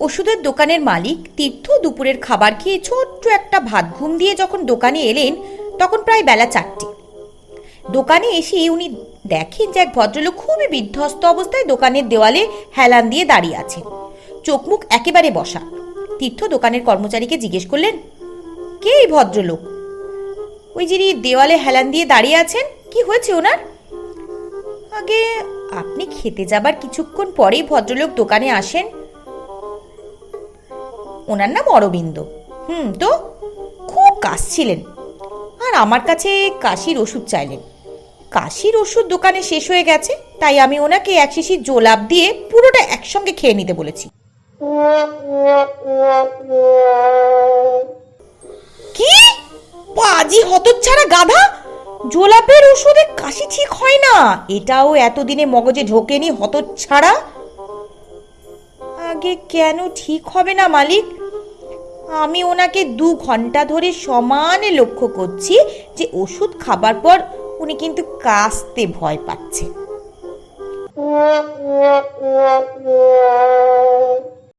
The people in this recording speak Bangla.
ওষুধের দোকানের মালিক তীর্থ দুপুরের খাবার খেয়ে ছোট্ট একটা ভাত ঘুম দিয়ে যখন দোকানে এলেন তখন প্রায় বেলা 4টে। দোকানে এসে উনি দেখেন যে এক ভদ্রলোক খুবই বিধ্বস্ত অবস্থায় দোকানের দেওয়ালে হেলান দিয়ে দাঁড়িয়ে আছেন, চোখ মুখ একেবারে বসা। তীর্থ দোকানের কর্মচারীকে জিজ্ঞেস করলেন, কে এই ভদ্রলোক? ওই যিনি দেওয়ালে হেলান দিয়ে দাঁড়িয়ে আছেন, কি হয়েছে ওনার? আগে আপনি খেতে যাবার কিছুক্ষণ পরেই ভদ্রলোক দোকানে আসেন। ওনার নাম অরবিন্দ। তো খুব কাশছিলেন আর আমার কাছে কাশির ওষুধ চাইলেন। কাশির ওষুধ দোকানে শেষ হয়ে গেছে, তাই আমি ওনাকে এক শিশি জোলাপ দিয়ে পুরোটা একসঙ্গে খেয়ে নিতে বলেছি। কি পাজি হতচ্ছাড়া গাধা! জোলাপের ওষুধে কাশি ঠিক হয় না, এটাও এতদিনে মগজে ঢোকেনি হতচ্ছাড়া। আগে কেন ঠিক হবে না মালিক? আমি ওনাকে 2 ঘন্টা ধরে সমানে লক্ষ্য করছি যে ওষুধ খাবার পর উনি কিন্তু কাশতে ভয় পাচ্ছে।